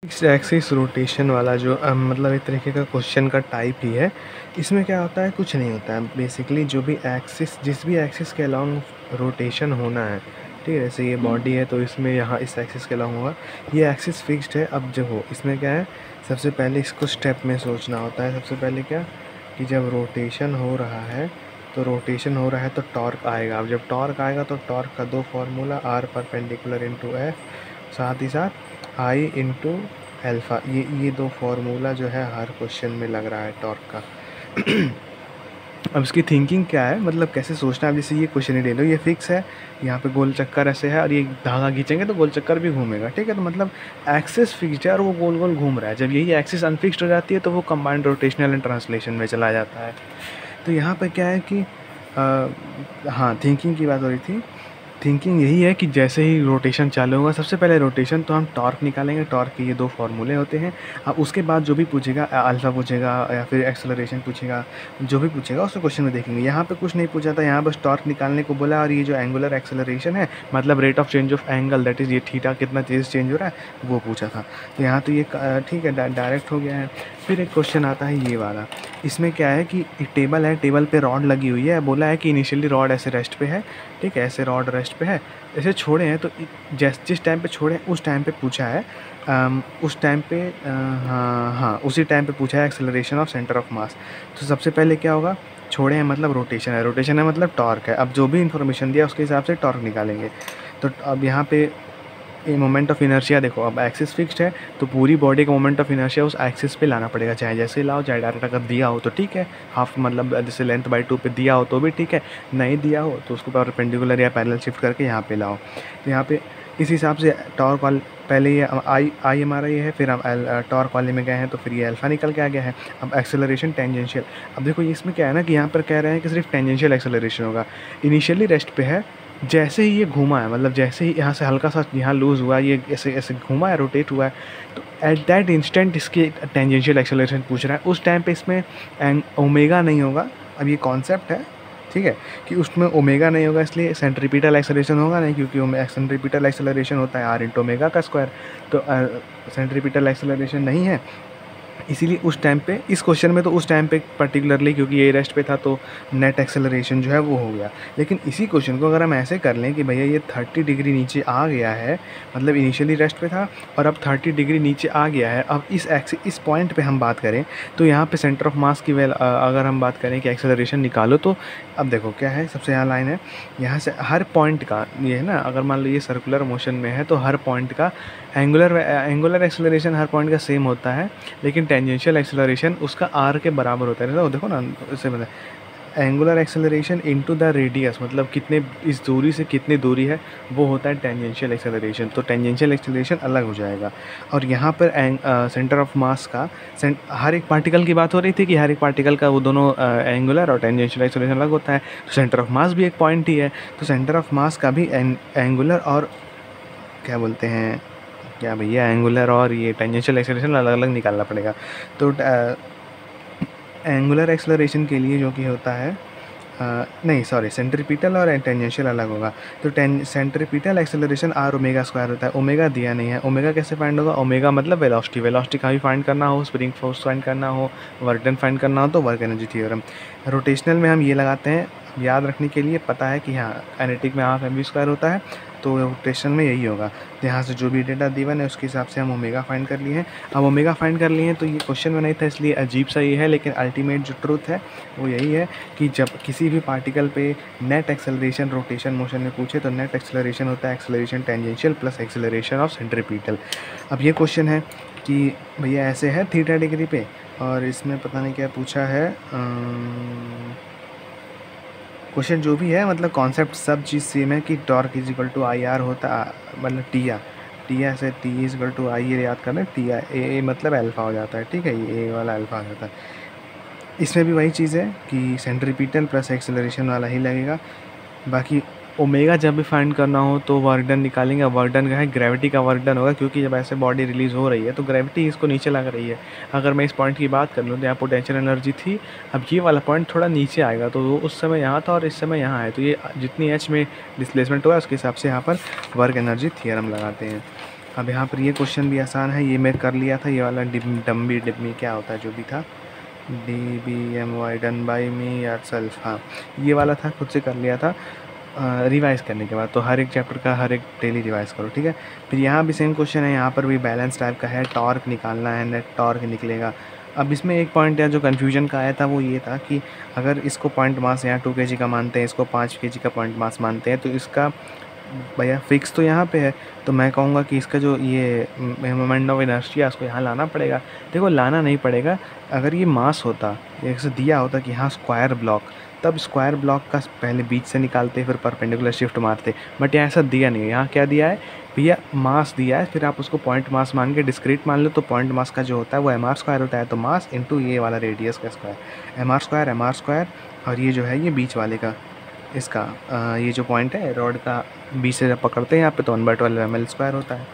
Fixed axis rotation वाला जो मतलब एक तरीके का क्वेश्चन का टाइप ही है। इसमें क्या होता है, कुछ नहीं होता है। बेसिकली जो भी एक्सिस, जिस भी एक्सिस के अलोंग रोटेशन होना है, ठीक है। जैसे ये बॉडी है तो इसमें यहाँ इस एक्सिस के अलोंग होगा, ये एक्सिस फिक्स्ड है। अब जो हो इसमें क्या है, सबसे पहले इसको स्टेप में सोचना होता है। सबसे पहले क्या, कि जब रोटेशन हो रहा है तो टॉर्क आएगा। अब जब टॉर्क आएगा तो टॉर्क का दो formula, r perpendicular into F, साथ ही साथ आई इंटू एल्फ़ा। ये दो फार्मूला जो है हर क्वेश्चन में लग रहा है टॉर्क का। अब इसकी थिंकिंग क्या है, मतलब कैसे सोचना है। अब जैसे ये क्वेश्चन ही ले लो, ये फिक्स है, यहाँ पे गोल चक्कर ऐसे है और ये धागा खींचेंगे तो गोल चक्कर भी घूमेगा, ठीक है। तो मतलब एक्सिस फिक्स्ड है और वो गोल गोल घूम रहा है। जब यही एक्सिस अनफिक्स्ड हो जाती है तो वो कंबाइंड रोटेशनल एंड ट्रांसलेशन में चला जाता है। तो यहाँ पे क्या है कि हाँ, थिंकिंग की बात हो रही थी। थिंकिंग यही है कि जैसे ही रोटेशन चालू होगा, सबसे पहले रोटेशन तो हम टॉर्क निकालेंगे। टॉर्क के ये दो फार्मूले होते हैं। अब उसके बाद जो भी पूछेगा, अल्फ़ा पूछेगा या फिर एक्सेलरेशन पूछेगा, जो भी पूछेगा उसको क्वेश्चन में देखेंगे। यहाँ पे कुछ नहीं पूछा था, यहाँ बस टॉर्क निकालने को बोला। और ये जो एंगुलर एक्सेलरेशन है, मतलब rate of change of angle, that is ये थीटा कितना तेज़ चेंज हो रहा है, वो पूछा था। तो यहाँ तो ये ठीक है, डायरेक्ट हो गया है। फिर एक क्वेश्चन आता है ये वाला। इसमें क्या है कि एक टेबल है, टेबल पे रॉड लगी हुई है। बोला है कि इनिशियली रॉड ऐसे रेस्ट पे है, ठीक है, ऐसे रॉड रेस्ट पे है, ऐसे छोड़े हैं। तो जिस टाइम पे छोड़े उस टाइम पे पूछा है, उस टाइम पे हाँ उसी टाइम पे पूछा है acceleration of centre of mass. तो सबसे पहले क्या होगा, छोड़े हैं मतलब रोटेशन है, रोटेशन है मतलब टॉर्क है। अब जो भी इन्फॉर्मेशन दिया उसके हिसाब से टॉर्क निकालेंगे। तो अब यहाँ पे ये मोमेंट ऑफ इनर्शिया देखो, अब एक्सिस फिक्स्ड है तो पूरी बॉडी का मोमेंट ऑफ इनर्शिया उस एक्सिस पे लाना पड़ेगा। चाहे जैसे लाओ, चाहे डायरेक्ट अगर दिया हो तो ठीक है, हाफ मतलब जैसे लेंथ बाई 2 पे दिया हो तो भी ठीक है, नहीं दिया हो तो उसको परपेंडिकुलर या पैरेलल शिफ्ट करके यहाँ पे लाओ। तो यहाँ पे इस हिसाब से टॉर्क वाले, पहले ये आई हमारा ये है, फिर हम टॉर्क वाले में गए हैं तो फिर ये अल्फ़ा निकल के आ गया है। अब एक्सेलरेशन टेंजेंशियल, अब देखो इसमें क्या है ना कि यहाँ पर कह रहे हैं कि सिर्फ टेंजेंशियल एक्सेलरेशन होगा। इनिशियली रेस्ट पे है, जैसे ही ये घूमा है, मतलब जैसे ही यहाँ से हल्का सा यहाँ लूज़ हुआ, ये ऐसे ऐसे घूमा है, रोटेट हुआ है, तो एट दैट इंस्टेंट इसकी टेंजेंशियल एक्सेलरेशन पूछ रहा है। उस टाइम पे इसमें ओमेगा नहीं होगा। अब ये कॉन्सेप्ट है, ठीक है, कि उसमें ओमेगा नहीं होगा, इसलिए सेंट्रीपिटल एक्सेलरेशन होगा नहीं, क्योंकि सेंट्रीपिटल एक्सेलरेशन होता है आर इंटू ओमेगा का स्क्वायर। तो सेंट्रीपिटल एक्सेलरेशन नहीं है, इसीलिए उस टाइम पे, इस क्वेश्चन में तो उस टाइम पे पर्टिकुलरली क्योंकि ये रेस्ट पे था तो नेट एक्सेलरेशन जो है वो हो गया। लेकिन इसी क्वेश्चन को अगर हम ऐसे कर लें कि भैया ये 30 डिग्री नीचे आ गया है, मतलब इनिशियली रेस्ट पे था और अब 30 डिग्री नीचे आ गया है। अब इस पॉइंट पे हम बात करें तो यहाँ पे सेंटर ऑफ मास की अगर हम बात करें कि एक्सेलरेशन निकालो, तो अब देखो क्या है, सबसे यहाँ लाइन है, यहाँ से हर पॉइंट का ये है ना, अगर मान लो ये सर्कुलर मोशन में है तो हर पॉइंट का एंगुलर एक्सेलरेशन हर पॉइंट का सेम होता है, लेकिन टेंजेंशियल एक्सेलरेशन उसका आर के बराबर होता है। तो देखो ना, इससे मतलब angular acceleration into the radius, मतलब कितने इस दूरी से कितनी दूरी है, वो होता है टेंजेंशियल एक्सेलरेशन। तो टेंजेंशियल एक्सेलरेशन अलग हो जाएगा। और यहाँ पर सेंटर ऑफ मास का हर एक पार्टिकल की बात हो रही थी कि हर एक पार्टिकल का वो दोनों एंगुलर और टेंजेंशियल एक्सेलरेशन अलग होता है। तो सेंटर ऑफ मास भी एक पॉइंट ही है, तो सेंटर ऑफ मास का भी एंगुलर और क्या बोलते हैं, क्या भैया, एंगुलर और ये टेंजेंशियल एक्सेलरेशन अलग अलग निकालना पड़ेगा। तो एंगुलर एक्सेलरेशन के लिए जो कि होता है नहीं सॉरी, सेंट्रीपिटल और टेंजेंशियल अलग होगा। तो centripetal acceleration r omega square होता है। ओमेगा दिया नहीं है, ओमेगा कैसे फाइंड होगा, ओमेगा मतलब वेलोसिटी, वेलोसिटी का भी फाइंड करना हो, स्प्रिंग फोर्स फाइंड करना हो, वर्क डन फाइंड करना हो तो वर्क एनर्जी थ्योरम। रोटेशनल में हम ये लगाते हैं, याद रखने के लिए, पता है कि हाँ काइनेटिक में हाफ एम वी स्क्वायर होता है, तो रोटेशन में यही होगा। तो यहाँ से जो भी डेटा दिवन है उसके हिसाब से हम ओमेगा फाइंड कर लिए हैं। अब ओमेगा फाइंड कर लिए हैं तो ये क्वेश्चन में नहीं था इसलिए अजीब सा ये है, लेकिन अल्टीमेट जो ट्रूथ है वो यही है कि जब किसी भी पार्टिकल पे नेट एक्सेलरेशन रोटेशन मोशन में पूछे तो नेट एक्सेलरेशन होता है acceleration tangential plus acceleration of centripetal. अब ये क्वेश्चन है कि भैया ऐसे है थीटा डिग्री पे, और इसमें पता नहीं क्या पूछा है। क्वेश्चन जो भी है, मतलब कॉन्सेप्ट सब चीज़ सेम है कि torque is equal to I R होता, मतलब टी आर से T is equal to I, ये याद करना, टी आर ए मतलब अल्फ़ा हो जाता है, ठीक है, ये वाला अल्फ़ा हो जाता है। इसमें भी वही चीज़ है कि सेंट्रीपिटल प्लस एक्सेलरेशन वाला ही लगेगा। बाकी ओमेगा जब भी फाइंड करना हो तो वर्क डन निकालेंगे। वर्क डन का है, ग्रेविटी का वर्क डन होगा, क्योंकि जब ऐसे बॉडी रिलीज़ हो रही है तो ग्रेविटी इसको नीचे लग रही है। अगर मैं इस पॉइंट की बात कर लूँ तो यहाँ पोटेंशियल एनर्जी थी, अब ये वाला पॉइंट थोड़ा नीचे आएगा तो वो उस समय यहाँ था और इस समय यहाँ है, तो ये जितनी एच में डिस्प्लेसमेंट होगा उसके हिसाब से यहाँ पर वर्क एनर्जी थ्योरम लगाते हैं। अब यहाँ पर ये क्वेश्चन भी आसान है, ये मैं कर लिया था, ये वाला डम्बी डिम्मी क्या होता है जो भी था, DBMY डन बाई मी यार सेल्फ, हाँ ये वाला था, खुद से कर लिया था रिवाइज़ करने के बाद। तो हर एक चैप्टर का हर एक डेली रिवाइज़ करो, ठीक है। फिर यहाँ भी सेम क्वेश्चन है, यहाँ पर भी बैलेंस टाइप का है, टॉर्क निकालना है, नेट टॉर्क निकलेगा। अब इसमें एक पॉइंट है जो कन्फ्यूजन का आया था, वो ये था कि अगर इसको पॉइंट मास यहाँ 2 kg का मानते हैं, इसको 5 kg का पॉइंट मास मानते हैं, तो इसका भैया फिक्स तो यहाँ पे है, तो मैं कहूँगा कि इसका जो ये मोमेंट ऑफ इनर्शिया उसको यहाँ लाना पड़ेगा। देखो लाना नहीं पड़ेगा, अगर ये मास होता, जैसे दिया होता कि हाँ स्क्वायर ब्लॉक, तब स्क्वायर ब्लॉक का पहले बीच से निकालते फिर परपेंडिकुलर शिफ्ट मारते, बट यहाँ ऐसा दिया नहीं है। यहाँ क्या दिया है भैया, मास दिया है, फिर आप उसको पॉइंट मास मान के डिस्क्रीट मान लो, तो पॉइंट मास का जो होता है वो mr² होता है, तो मास इंटू ये वाला रेडियस का स्क्वायर, mr², और ये जो है ये बीच वाले का इसका ये जो पॉइंट है रॉड का बीच से जब पकड़ते हैं यहाँ पे, तो 1/12 ml² होता है,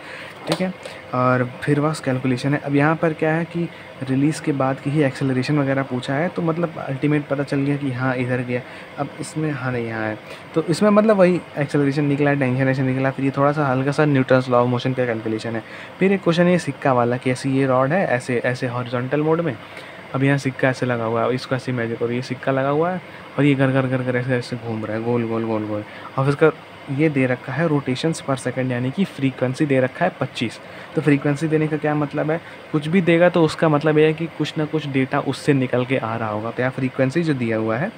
ठीक है। और फिर बस कैलकुलेशन है। अब यहाँ पर क्या है कि रिलीज़ के बाद की ही एक्सेलरेशन वगैरह पूछा है, तो मतलब अल्टीमेट पता चल गया कि हाँ इधर गया। अब इसमें हाँ नहीं यहाँ है, तो इसमें मतलब वही एक्सेलरेशन निकला, टेंशन निकला, फिर ये थोड़ा सा हल्का सा न्यूटन्स लॉ ऑफ मोशन का कैलकुलेशन है। फिर एक क्वेश्चन है सिक्का वाला कि ऐसी ये रॉड है ऐसे ऐसे हॉरिजॉन्टल मोड में, अब यहाँ सिक्का ऐसे लगा हुआ है, इसको ऐसे इमेजिन करो, ये सिक्का लगा हुआ है और ये घर ऐसे ऐसे घूम रहा है गोल गोल गोल गोल, और इसका ये दे रखा है रोटेशंस पर सेकंड, यानी कि फ्रीक्वेंसी दे रखा है 25। तो फ्रीक्वेंसी देने का क्या मतलब है, कुछ भी देगा तो उसका मतलब ये है कि कुछ ना कुछ डेटा उससे निकल के आ रहा होगा। तो यहाँ फ्रीक्वेंसी जो दिया हुआ है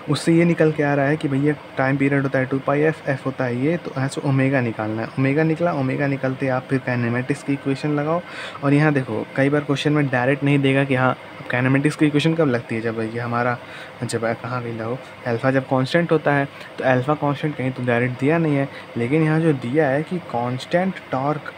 उससे ये निकल के आ रहा है कि भैया टाइम पीरियड होता है 2πf, एफ होता है ये, तो ऐसे ओमेगा निकालना है। ओमेगा निकला, ओमेगा निकलते आप फिर काइनेमेटिक्स की इक्वेशन लगाओ। और यहाँ देखो कई बार क्वेश्चन में डायरेक्ट नहीं देगा कि हाँ अब काइनेमेटिक्स की इक्वेशन कब लगती है, जब ये हमारा जब कहाँ भी हो अल्फ़ा जब कांस्टेंट होता है, तो अल्फ़ा कांस्टेंट कहीं तो डायरेक्ट दिया नहीं है, लेकिन यहाँ जो दिया है कि कांस्टेंट टॉर्क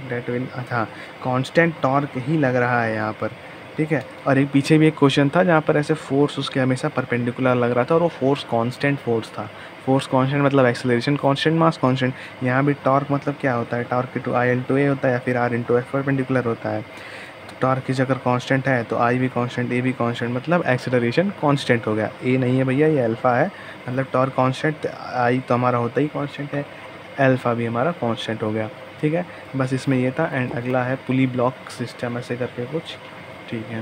डेट विल, अच्छा कांस्टेंट टॉर्क ही लग रहा है यहाँ पर, ठीक है। और एक पीछे भी एक क्वेश्चन था जहाँ पर ऐसे फोर्स उसके हमेशा परपेंडिकुलर लग रहा था, और वो फोर्स कांस्टेंट फोर्स था। फोर्स कांस्टेंट मतलब एक्सेलरेशन कांस्टेंट, मास कांस्टेंट। यहाँ भी टॉर्क मतलब क्या होता है, टॉर्क टू I/A होता है या फिर R/F परपेंडिकुलर होता है। तो टॉर्क की अगर कांस्टेंट है तो I भी कांस्टेंट, A भी कांस्टेंट, मतलब एक्सेलरेशन कांस्टेंट हो गया। A नहीं है भैया, ये अल्फ़ा है, मतलब टॉर्क कांस्टेंट, I तो हमारा होता ही कांस्टेंट है, अल्फ़ा भी हमारा कांस्टेंट हो गया, ठीक है। बस इसमें ये था। एंड अगला है पुली ब्लॉक सिस्टम ऐसे करके कुछ, ठीक है।